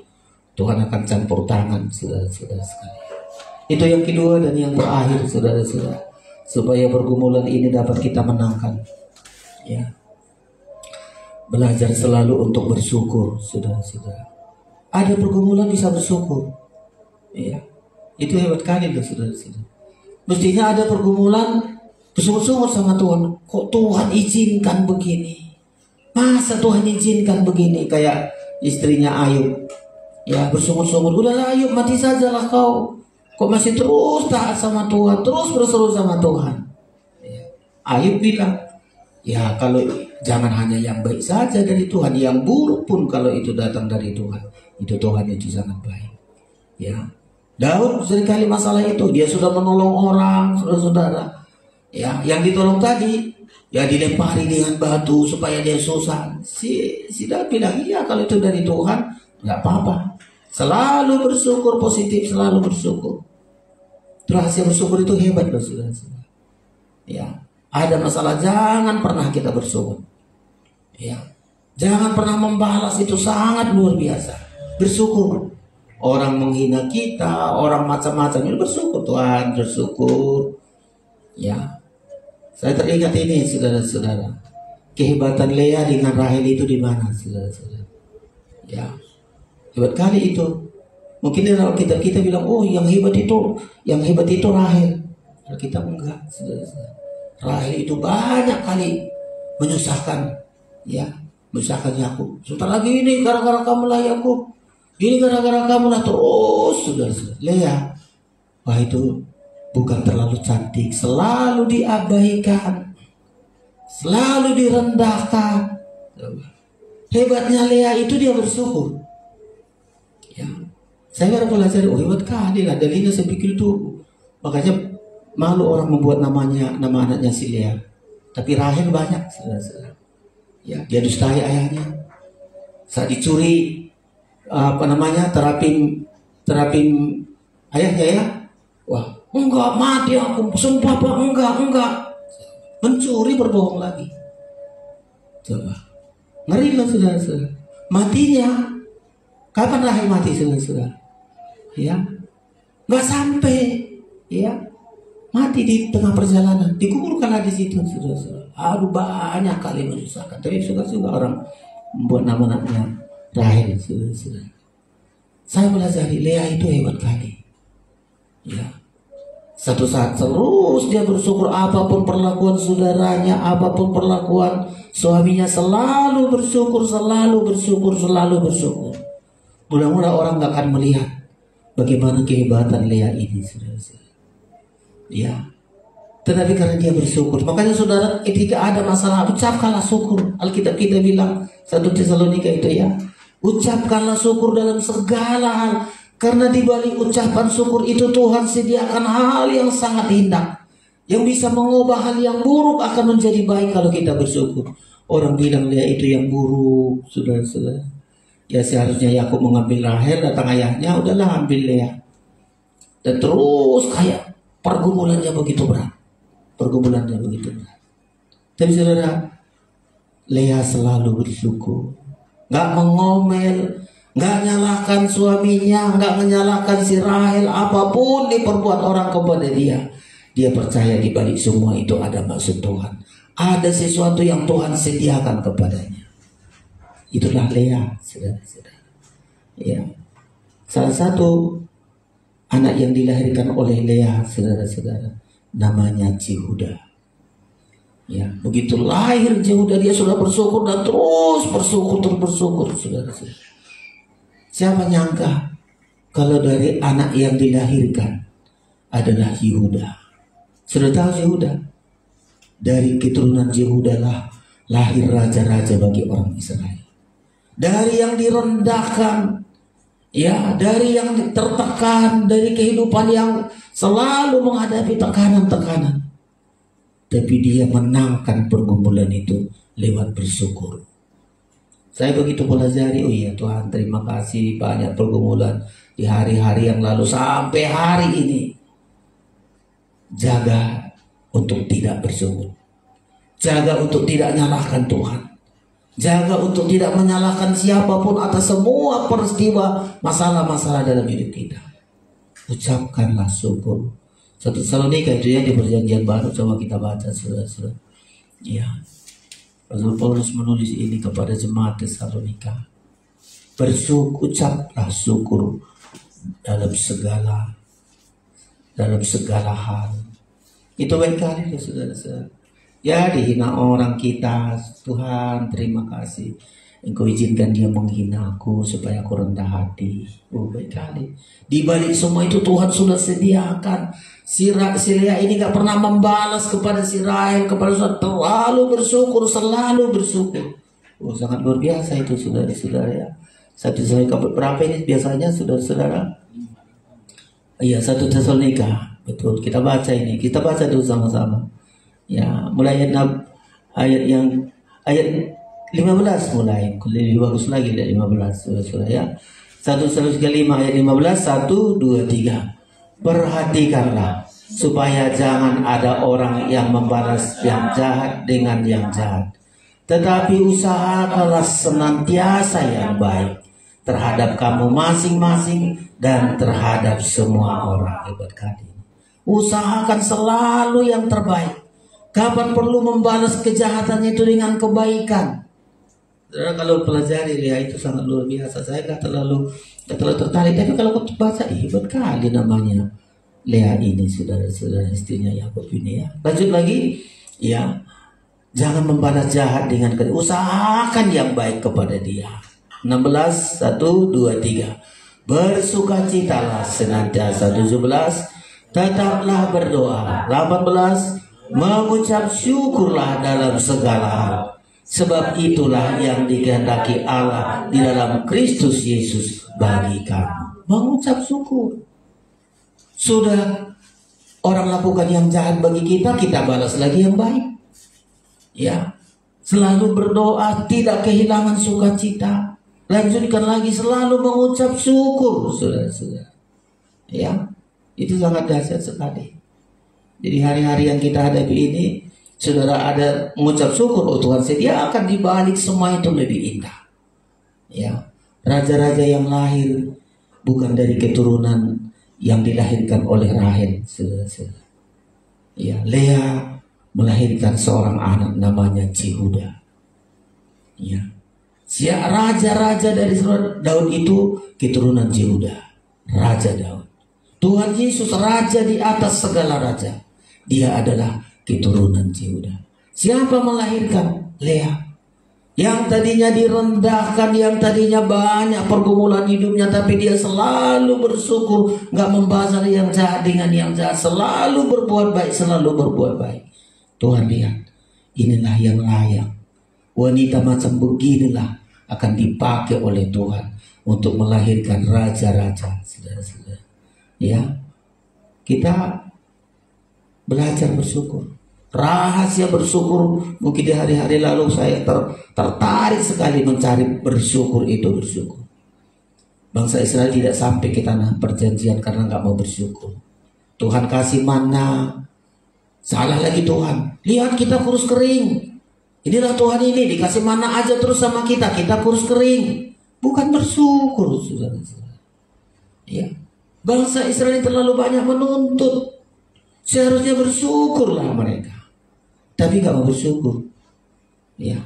Tuhan akan campur tangan, saudara-saudara sekalian. Itu yang kedua dan yang terakhir, saudara-saudara, supaya pergumulan ini dapat kita menangkan, ya. Belajar selalu untuk bersyukur, saudara-saudara. Ada pergumulan bisa bersyukur, ya. Itu hebat kali loh, saudara-saudara. Mestinya ada pergumulan, bersyukur sama Tuhan. Kok Tuhan izinkan begini? Masa Tuhan izinkan begini? Kayak istrinya Ayub, ya, bersyukur-syukur. Udahlah Ayub, mati sajalah kau. Kok masih terus taat sama Tuhan, terus berseru sama Tuhan? Ya. Ayub bilang, ya, kalau jangan hanya yang baik saja dari Tuhan, yang buruk pun kalau itu datang dari Tuhan, itu Tuhan itu sangat baik, ya. Daud seringkali masalah itu, dia sudah menolong orang, saudara-saudara, ya, yang ditolong tadi, ya, dilempari dengan batu supaya dia susah. Si Daud bilang, iya, kalau itu dari Tuhan, nggak apa-apa. Selalu bersyukur, positif, selalu bersyukur. Rahasia bersyukur itu hebat, saudara-saudara. Ya, ada masalah, jangan pernah kita bersyukur. Ya, jangan pernah membalas, itu sangat luar biasa. Bersyukur. Orang menghina kita, orang macam-macam, ini bersyukur, Tuhan, bersyukur. Ya, saya teringat ini, saudara-saudara, kehebatan Lea dengan Rahel itu di mana, saudara-saudara? Ya, hebat kali itu. Mungkin dalam kita bilang, oh, yang hebat itu Rahel. Kita enggak, saudara-saudara. Rahel itu banyak kali menyusahkan, ya, menyusahkan Yakub. Sebentar lagi ini gara-gara kamu lah Yakub. Ini gara-gara kamu lah terus, saudara-saudara. Lea, wah, itu bukan terlalu cantik, selalu diabaikan, selalu direndahkan. Hebatnya Lea itu dia bersyukur. Ya, saya baru belajar, oh, hebat kali lah. Dalilnya saya pikir itu, makanya malu orang membuat nama anaknya si Lea. Tapi Rahel banyak, saudara-saudara. Ya, dia dustai ayahnya. Saat dicuri, terapin ayahnya, ya. Wah, enggak, mati aku, sumpah Pak, enggak. Mencuri, berbohong lagi. Coba, ngeri lah, saudara-saudara. Matinya kapan Rahel mati, saudara-saudara? Ya, nggak sampai, ya, mati di tengah perjalanan, dikuburkanlah di situ, saudara-saudara. Aduh, banyak kali menyusahkan. Tapi suka-suka orang membuat nama-namanya Rahel, saudara-saudara. Saya belajar, Lea itu hebat kali. Ya, satu saat terus dia bersyukur, apapun perlakuan saudaranya, apapun perlakuan suaminya, selalu bersyukur. Mudah-mudahan orang gak akan melihat bagaimana kehebatan Lea ini, saudara-saudara. Ya, tetapi karena dia bersyukur, makanya saudara, ketika ada masalah, ucapkanlah syukur. Alkitab kita bilang 1 Tesalonika itu, ya, ucapkanlah syukur dalam segala hal, karena di balik ucapan syukur itu Tuhan sediakan hal yang sangat indah. Yang bisa mengubah hal yang buruk akan menjadi baik kalau kita bersyukur. Orang bilang Lea itu yang buruk, saudara-saudara. Ya seharusnya Yakub mengambil Rahel, datang ayahnya, udahlah ambil Lea. Dan terus kayak pergumulannya begitu berat. Tapi saudara, Lea selalu bersyukur. Gak mengomel, gak nyalahkan suaminya, gak menyalahkan si Rahel. Apapun diperbuat orang kepada dia, dia percaya di balik semua itu ada maksud Tuhan. Ada sesuatu yang Tuhan sediakan kepadanya. Itulah Lea, saudara-saudara. Ya. Salah satu anak yang dilahirkan oleh Lea, saudara-saudara, namanya Jehuda. Ya, begitu lahir Jehuda, dia sudah bersyukur dan terus bersyukur, saudara-saudara. Siapa nyangka kalau dari anak yang dilahirkan adalah Yehuda. Sudah tahu Yehuda? Dari keturunan Yehuda lah lahir raja-raja bagi orang Israel. Dari yang direndahkan, ya, dari yang tertekan, dari kehidupan yang selalu menghadapi tekanan-tekanan. Tapi dia menangkan pergumulan itu lewat bersyukur. Saya begitu pelajari, oh iya Tuhan, terima kasih, banyak pergumulan di hari-hari yang lalu sampai hari ini. Jaga untuk tidak bersyukur. Jaga untuk tidak menyalahkan Tuhan. Jaga untuk tidak menyalahkan siapapun atas semua peristiwa masalah-masalah dalam hidup kita. Ucapkanlah syukur. 1 Tesalonika itu ya, di perjanjian baru, coba kita baca saudara-saudara. Ya. Rasul Paulus menulis ini kepada jemaat Tesalonika. Ucaplah syukur dalam segala hal. Itu baik kali ya saudara-saudara. Ya, dihina orang kita, Tuhan terima kasih Engkau izinkan dia menghina aku supaya aku rendah hati. Oh baik kali. Di balik semua itu Tuhan sudah sediakan. Si Lea ini gak pernah membalas kepada si Rahel, kepada saudara, selalu bersyukur. Oh sangat luar biasa itu saudara-saudara ya. 1 Tesalonika berapa ini biasanya saudara-saudara? Iya 1 Tesalonika. Betul, kita baca ini. Kita baca dulu sama-sama. Ya, mulai ayat 15 mulai. Lebih bagus lagi dari 15 saudara-saudara ya. 1 Tesalonika 5 ayat 15, 1, 2, 3. Perhatikanlah supaya jangan ada orang yang membalas yang jahat dengan yang jahat. Tetapi usahakanlah senantiasa yang baik terhadap kamu masing-masing dan terhadap semua orang. Hebat kali. Usahakan selalu yang terbaik. Kapan perlu membalas kejahatan itu dengan kebaikan. Kalau pelajari Lea itu sangat luar biasa. Saya gak terlalu tertarik. Tapi kalau aku baca, hebat kali namanya Lea ini, saudara-saudara, istrinya Yakub ini ya. Lanjut lagi, ya. Jangan membalas jahat dengan kebaikan. Usahakan yang baik kepada dia. 16, 1, 2, 3. Bersukacitalah senantiasa. 17. Tetaplah berdoa. 18. Mengucap syukurlah dalam segala hal. Sebab itulah yang dikehendaki Allah di dalam Kristus Yesus bagi kamu. Mengucap syukur. Sudah orang lakukan yang jahat bagi kita, kita balas lagi yang baik. Ya, selalu berdoa, tidak kehilangan sukacita. Lanjutkan lagi, selalu mengucap syukur, saudara-saudara. Ya, itu sangat dahsyat sekali. Jadi hari-hari yang kita hadapi ini, saudara ada mengucap syukur, oh Tuhan sediakan di balik semua itu lebih indah. Ya, raja-raja yang lahir bukan dari keturunan yang dilahirkan oleh Rahel, saudara-saudara. Ya, Lea melahirkan seorang anak namanya Jehuda. Ya, raja-raja dari Daud itu keturunan Jehuda, Raja Daud. Tuhan Yesus raja di atas segala raja. Dia adalah keturunan Jehuda. Siapa melahirkan? Lea. Yang tadinya direndahkan, yang tadinya banyak pergumulan hidupnya, tapi dia selalu bersyukur, gak membazar yang jahat dengan yang jahat, selalu berbuat baik, Tuhan lihat, inilah yang layak. Wanita macam beginilah akan dipakai oleh Tuhan untuk melahirkan raja-raja, saudara-saudara. Ya, kita Belajar bersyukur. Rahasia bersyukur, mungkin di hari-hari lalu saya tertarik sekali mencari bersyukur itu bersyukur. Bangsa Israel tidak sampai ke tanah perjanjian karena nggak mau bersyukur. Tuhan kasih mana, salah lagi Tuhan. Lihat kita kurus kering. Inilah Tuhan ini dikasih mana aja terus sama kita kurus kering. Bukan bersyukur, saudara-saudara. Ya, bangsa Israel terlalu banyak menuntut. Seharusnya bersyukurlah mereka. Tapi gak mau bersyukur. Ya,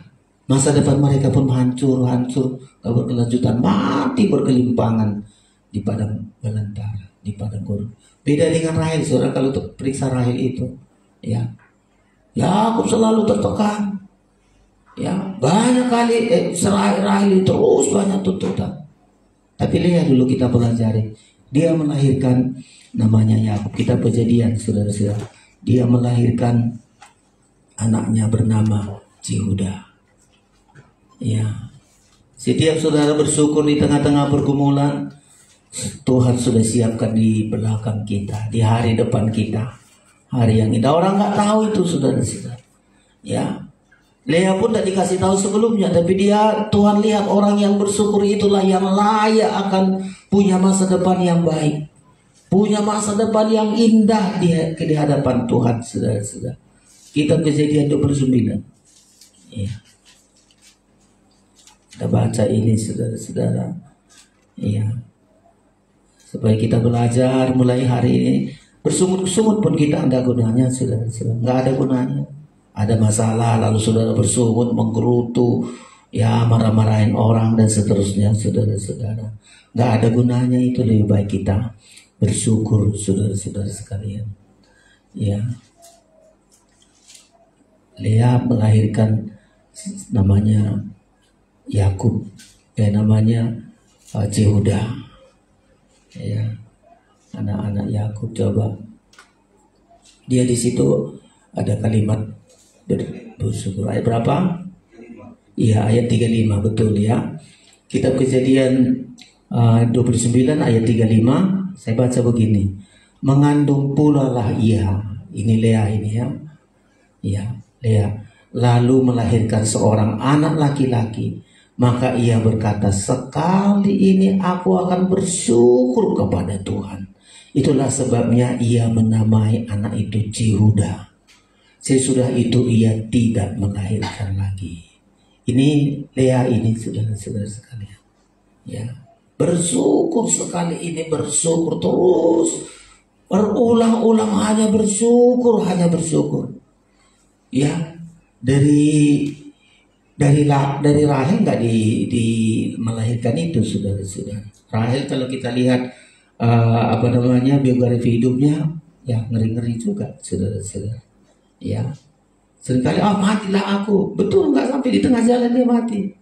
masa depan mereka pun hancur, gak berkelanjutan, mati berkelimpangan di padang belantara, di padang gurun. Beda dengan Rahel, saudara, kalau periksa Rahel itu, ya, Yakub selalu tertekan. Ya, banyak kali Rahel terus banyak tuntutan. Tapi lihat dulu kita pelajari, dia melahirkan namanya Yakub. Kita Kejadian, saudara-saudara. Dia melahirkan anaknya bernama Yehuda. Ya. Setiap saudara bersyukur di tengah-tengah pergumulan, Tuhan sudah siapkan di belakang kita, di hari depan kita, hari yang indah. Orang nggak tahu itu, saudara-saudara. Ya. Lea pun tidak dikasih tahu sebelumnya, tapi Tuhan lihat orang yang bersyukur itulah yang layak akan punya masa depan yang baik, punya masa depan yang indah di hadapan Tuhan, saudara-saudara. Kitab Kejadian 29. Ya. Kita baca ini, saudara-saudara. Ya. Supaya kita belajar mulai hari ini. Bersungut-sungut pun kita ada gunanya, saudara-saudara. Nggak ada gunanya. Ada masalah lalu saudara bersungut, menggerutu, ya marah-marahin orang dan seterusnya, saudara-saudara. Nggak ada gunanya itu. Lebih baik kita bersyukur, saudara-saudara sekalian. Ya. Lea melahirkan namanya Yakub, namanya Yehuda. Ya, anak-anak Yakub. Coba dia di situ ada kalimat bersyukur. Ayat berapa? Iya, ayat 35, betul ya. Kitab Kejadian 29 ayat 35, saya baca begini. Mengandung pula lah ia, ini Lea ini ya. Ya, Lea lalu melahirkan seorang anak laki-laki. Maka ia berkata, sekali ini aku akan bersyukur kepada Tuhan. Itulah sebabnya ia menamai anak itu Yehuda. Sesudah itu ia tidak melahirkan lagi. Ini Lea ini, saudara-saudara sekalian. Ya, bersyukur sekali ini, bersyukur terus, berulang-ulang hanya bersyukur, Ya, dari Rahel nggak di melahirkan itu, saudara-saudara. Rahel kalau kita lihat biografi hidupnya, ya ngeri-ngeri juga, saudara-saudara. Ya, seringkali matilah aku. Betul, nggak sampai di tengah jalan dia mati.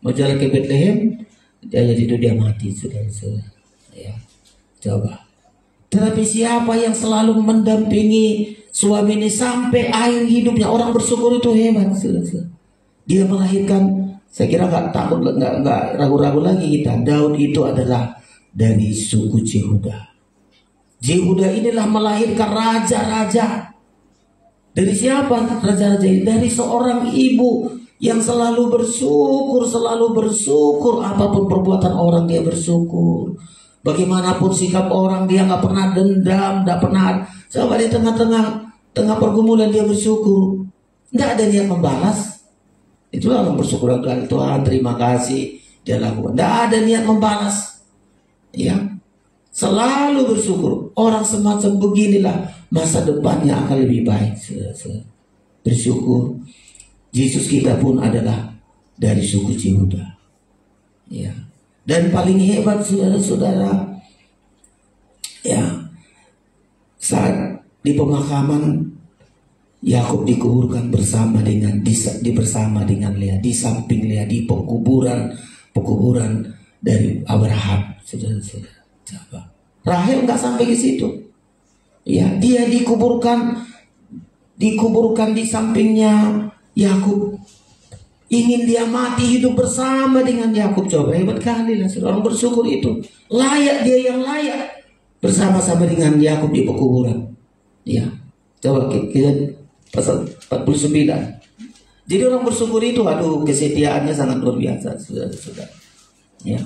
Mau jalan ke Bethlehem, jadi itu dia mati, saudara-saudara. Ya, coba. Tetapi siapa yang selalu mendampingi suami ini sampai akhir hidupnya? Orang bersyukur itu hebat, saudara-saudara. Dia melahirkan, saya kira nggak takut, nggak ragu-ragu lagi kita. Daud itu adalah dari suku Yehuda. Yehuda inilah melahirkan raja-raja. Dari siapa raja-raja ini? Dari seorang ibu yang selalu bersyukur, apapun perbuatan orang dia bersyukur. Bagaimanapun sikap orang dia nggak pernah dendam, nggak pernah. Coba di tengah pergumulan dia bersyukur, nggak ada niat membalas. Itulah orang bersyukur kepada Tuhan, terima kasih dia lakukan. Nggak ada niat membalas, ya. Selalu bersyukur. Orang semacam beginilah masa depannya akan lebih baik. Bersyukur. Yesus kita pun adalah dari suku Yehuda. Ya. Dan paling hebat, saudara-saudara, ya, saat di pemakaman Yakub dikuburkan bersama dengan Lea, di samping Lea, di pekuburan dari Abraham, saudara-saudara. Rahel nggak sampai ke situ. Ya, dia dikuburkan di sampingnya Yakub. Ingin dia mati hidup bersama dengan Yakub. Coba, hebat kali lah, orang bersyukur itu. Layak dia yang layak bersama-sama dengan Yakub di pekuburan. Ya, Coba kita pasal 49. Jadi orang bersyukur itu, aduh, kesetiaannya sangat luar biasa, saudara-saudara. Ya,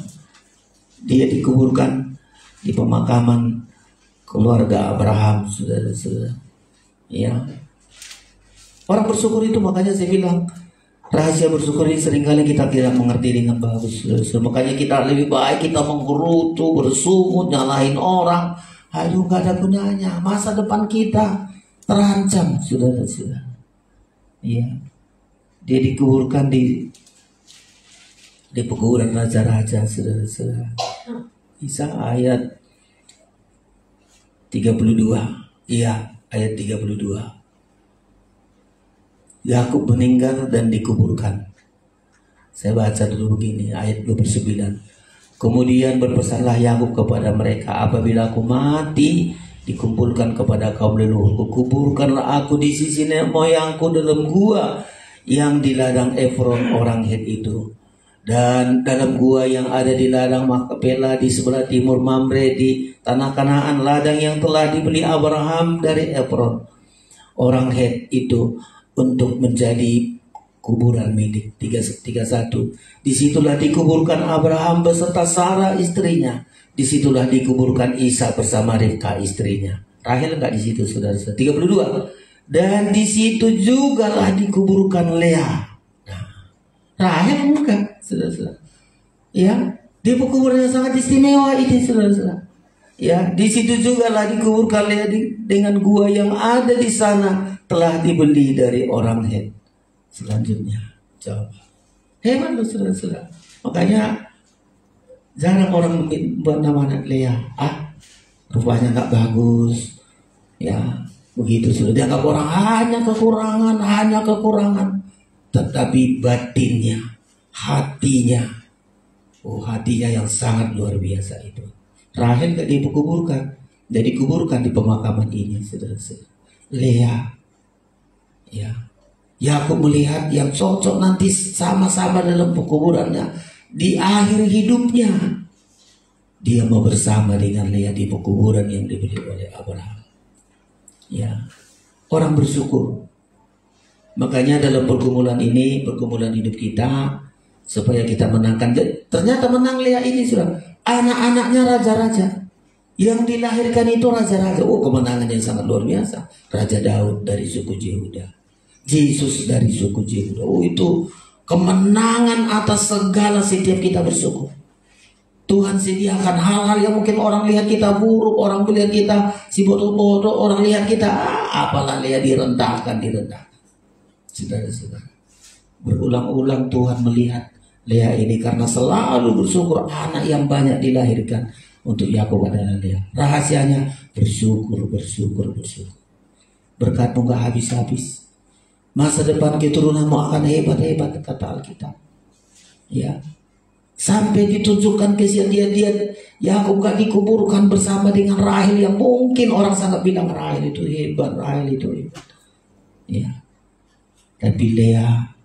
dia dikuburkan di pemakaman keluarga Abraham, saudara-saudara. Ya, orang bersyukur itu, makanya saya bilang rahasia bersyukur ini seringkali kita tidak mengerti dengan bagus. Saudara. Makanya kita lebih baik kita menggerutu, bersungut, nyalahin orang. Aduh, gak ada gunanya. Masa depan kita terancam, saudara-saudara. Ya. Dia dikuburkan di pekuburan raja-raja, saudara-saudara. Isa ayat 32. Iya, ayat 32. Yakub meninggal dan dikuburkan. Saya baca dulu begini, ayat 29. Kemudian berpesanlah Yakub kepada mereka, apabila aku mati, dikumpulkan kepada kaum leluhurku, kuburkanlah aku di sisi nenek moyangku dalam gua yang di ladang Efron orang Het itu, dan dalam gua yang ada di ladang Makpela di sebelah timur Mamre di tanah Kanaan, ladang yang telah dibeli Abraham dari Efron orang Het itu untuk menjadi kuburan milik. 31. Disitulah dikuburkan Abraham beserta Sarah istrinya. Disitulah dikuburkan Ishak bersama Ribka istrinya. Rahel enggak di situ, saudara-saudara. 32. Dan di situ juga lah dikuburkan Lea. Nah, Rahel bukan, saudara-saudara. Ya, di kuburan yang sangat istimewa ini, saudara-saudara. Ya, di situ juga lah dikuburkan Lea dengan gua yang ada di sana telah dibeli dari orang Het. Selanjutnya, coba. Hebat loh, saudara-saudara. Makanya jarang orang buat nama anak Lea. Rupanya nggak bagus. Ya. Begitu sudah dianggap orang hanya kekurangan, tetapi batinnya, hatinya, hatinya yang sangat luar biasa itu. Rahel gak dikuburkan, jadi dikuburkan di pemakaman ini, saudara-saudara. Lea, ya, Yakub melihat yang cocok nanti sama-sama dalam pekuburannya di akhir hidupnya. Dia mau bersama dengan Lea di pekuburan yang dibeli oleh Abraham. Ya, orang bersyukur. Makanya dalam pergumulan ini, pergumulan hidup kita, supaya kita menangkan. Ternyata menang Lea ini sudah. Anak-anaknya raja-raja. Yang dilahirkan itu raja-raja. Kemenangan yang sangat luar biasa. Raja Daud dari suku Yehuda, Yesus dari suku Yehuda. Itu kemenangan atas segala setiap kita bersyukur. Tuhan sediakan hal-hal yang mungkin orang lihat kita buruk, orang lihat kita si bodoh-bodoh, orang lihat kita apalah Lea direndahkan. Saudara-saudara, berulang-ulang Tuhan melihat Lea ini karena selalu bersyukur anak yang banyak dilahirkan untuk Yakub adalah Lea. Rahasianya bersyukur. Berkatmu gak habis-habis. Masa depan keturunanmu akan hebat-hebat, kata Alkitab. Ya. Sampai ditunjukkan kejadian Yakub gak dikuburkan bersama dengan Rahel yang mungkin orang sangat bilang Rahel itu hebat. Ya. Tapi Lea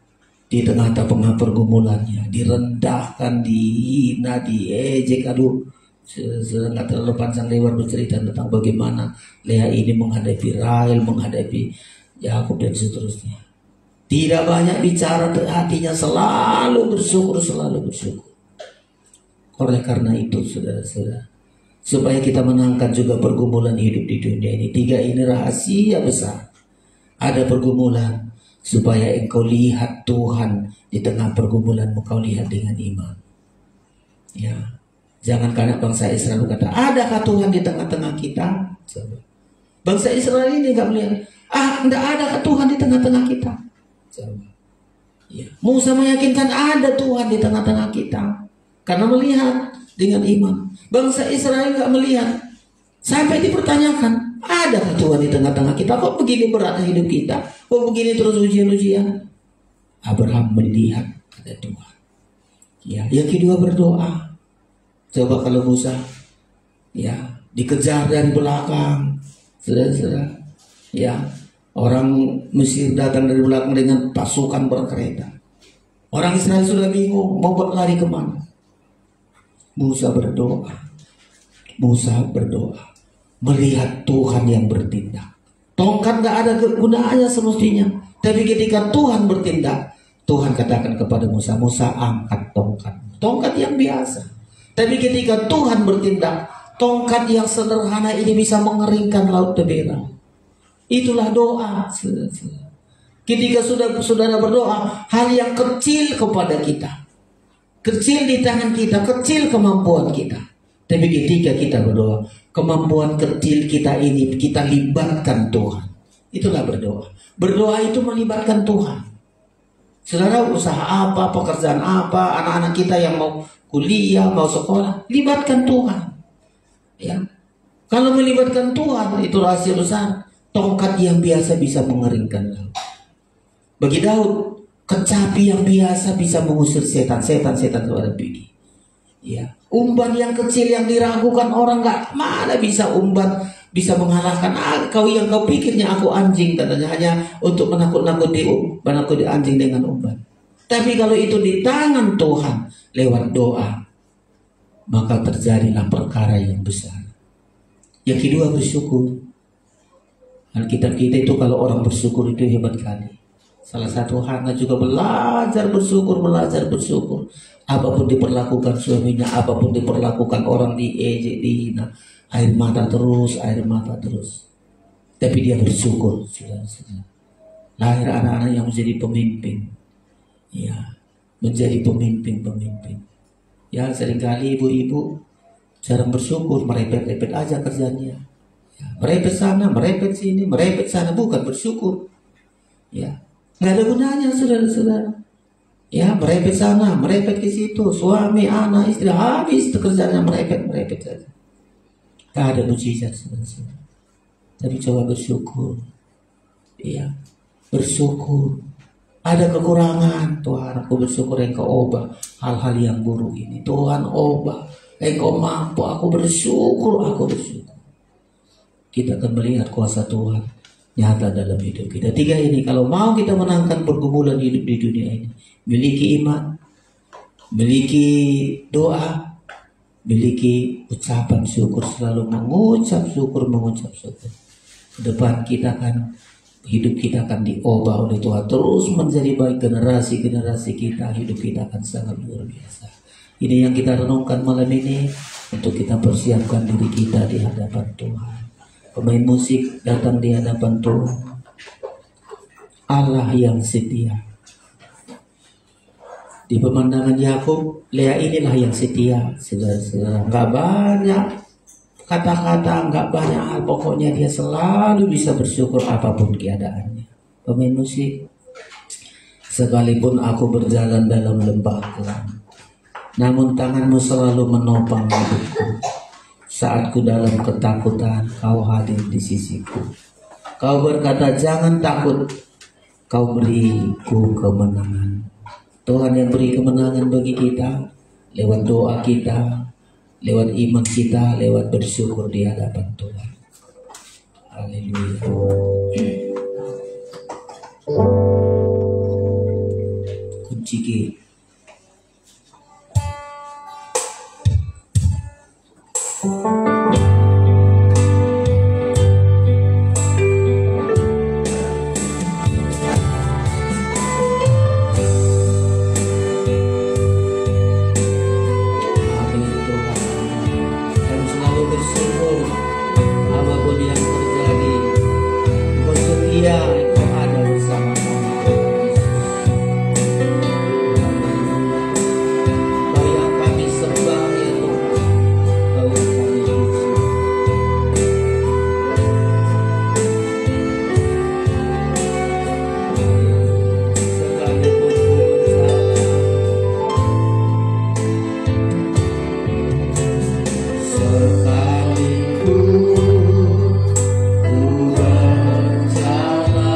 di tengah-tengah pergumulannya direndahkan, dihina, diejek. Aduh, nggak terlalu panjang lebar bercerita tentang bagaimana Lea ini menghadapi Rahel, menghadapi Yakub dan seterusnya. Tidak banyak bicara, hatinya selalu bersyukur. Oleh karena itu, saudara-saudara, supaya kita menangkan juga pergumulan hidup di dunia ini, 3 ini rahasia besar. Ada pergumulan supaya engkau lihat Tuhan di tengah pergumulan, engkau lihat dengan iman. Ya, jangan karena bangsa Israel kata, adakah Tuhan di tengah-tengah kita? Coba. Bangsa Israel ini nggak melihat, tidak adakah Tuhan di tengah-tengah kita? Coba. Ya. Musa meyakinkan ada Tuhan di tengah-tengah kita. Karena melihat dengan iman. Bangsa Israel gak melihat. Sampai dipertanyakan, adakah Tuhan di tengah-tengah kita? Kok begini berat hidup kita? Kok begini terus ujian-ujian? Abraham melihat ada Tuhan. Ya, yang kedua berdoa. Coba kalau Musa, ya, dikejar dari belakang, saudara-saudara, ya, orang Mesir datang dari belakang dengan pasukan berkereta. Orang Israel sudah bingung mau berlari kemana. Musa berdoa, melihat Tuhan yang bertindak. Tongkat nggak ada kegunaannya semestinya. Tapi ketika Tuhan bertindak, Tuhan katakan kepada Musa, Musa angkat tongkat. Tongkat yang biasa. Tapi ketika Tuhan bertindak, tongkat yang sederhana ini bisa mengeringkan laut Tebera. Itulah doa. Ketika saudara berdoa, hal yang kecil kepada kita, kecil di tangan kita, kecil kemampuan kita. Tapi ketika kita berdoa, kemampuan kecil kita ini kita libatkan Tuhan. Itulah berdoa. Berdoa itu melibatkan Tuhan. Saudara usaha apa, pekerjaan apa, anak-anak kita yang mau kuliah, mau sekolah, libatkan Tuhan. Ya, kalau melibatkan Tuhan itu rahasia besar. Tongkat yang biasa bisa mengeringkan laut. Bagi Daud, kecapi yang biasa bisa mengusir setan kepada pergi. Ya, umban yang kecil yang diragukan orang nggak mana bisa umban bisa mengalahkan kau yang kau pikirnya aku anjing, katanya hanya untuk menakut-nakuti anjing dengan umban. Tapi kalau itu di tangan Tuhan lewat doa, maka terjadilah perkara yang besar. Yang kedua, bersyukur. Alkitab kita itu kalau orang bersyukur itu hebat kali. Salah satu Hana juga belajar bersyukur. Apapun diperlakukan suaminya, apapun diperlakukan orang diejek, dihina, air mata terus. Tapi dia bersyukur. Lahir anak-anak yang menjadi pemimpin. Ya, menjadi pemimpin. Ya, seringkali ibu-ibu jarang bersyukur, merepet-repet aja kerjanya. Ya, merepet sana, merepet sini, merepet sana, bukan bersyukur. Ya, nggak ada gunanya saudara-saudara. Ya, merepet sana, merepet ke situ, suami, anak, istri, habis kerjanya merepet saja. Tak ada mujizat saudara-saudara. Tapi coba bersyukur. Ya, bersyukur. Ada kekurangan, Tuhan aku bersyukur Engkau ubah hal-hal yang buruk ini. Tuhan ubah, Engkau mampu, aku bersyukur. Kita akan melihat kuasa Tuhan nyata dalam hidup kita. 3 ini, kalau mau kita menangkan pergumulan hidup di dunia ini, miliki iman, miliki doa, miliki ucapan syukur, selalu mengucap syukur. Depan kita akan, hidup kita akan diubah oleh Tuhan, terus menjadi baik. Generasi kita, hidup kita akan sangat luar biasa. Ini yang kita renungkan malam ini, untuk kita persiapkan diri kita di hadapan Tuhan. Pemain musik datang di hadapan Tuhan. Allah yang setia. Di pemandangan Yakub, Lea inilah yang setia. Saudara-saudara, nggak banyak kata-kata, nggak banyak hal, pokoknya dia selalu bisa bersyukur apapun keadaannya. Pemain musik, sekalipun aku berjalan dalam lembah kelam, namun tanganmu selalu menopang hidupku. Saat ku dalam ketakutan, kau hadir di sisiku. Kau berkata jangan takut, kau beriku kemenangan. Tuhan yang beri kemenangan bagi kita lewat doa kita, lewat iman kita, lewat bersyukur di hadapan Tuhan. Haleluya. Kunci G. Sekalipun ku berjalan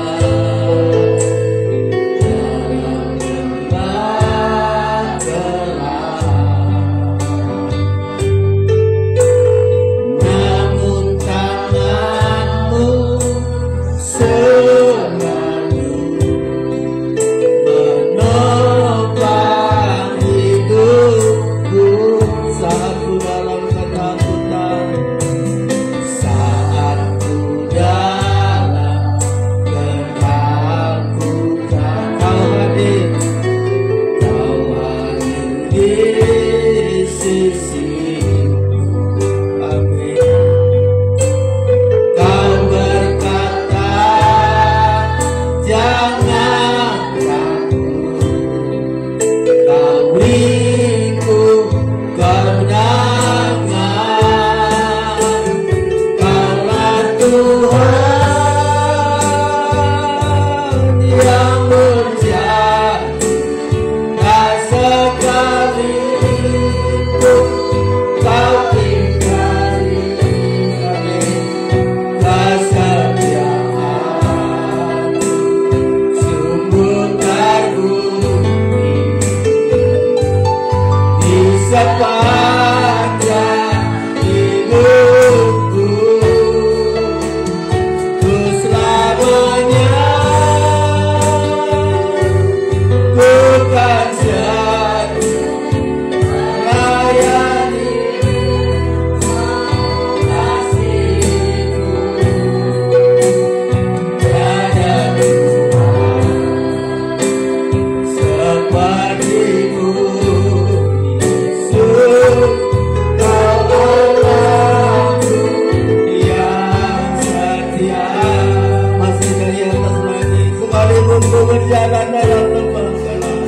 untuk berjalan dalam lembah gelap.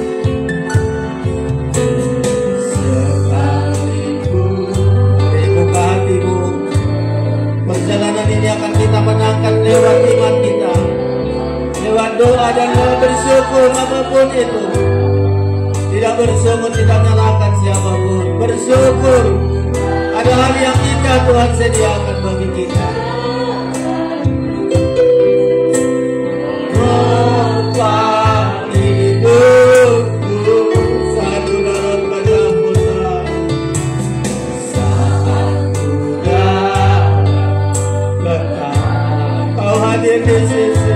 Sekalipun mari buka hatimu. Perjalanan ini akan kita menangkan lewat iman kita, lewat doa dan lewat bersyukur apapun itu. Tidak bersyukur tidak menyalahkan siapapun. Bersyukur ada hal yang indah Tuhan sediakan bagi kita. This is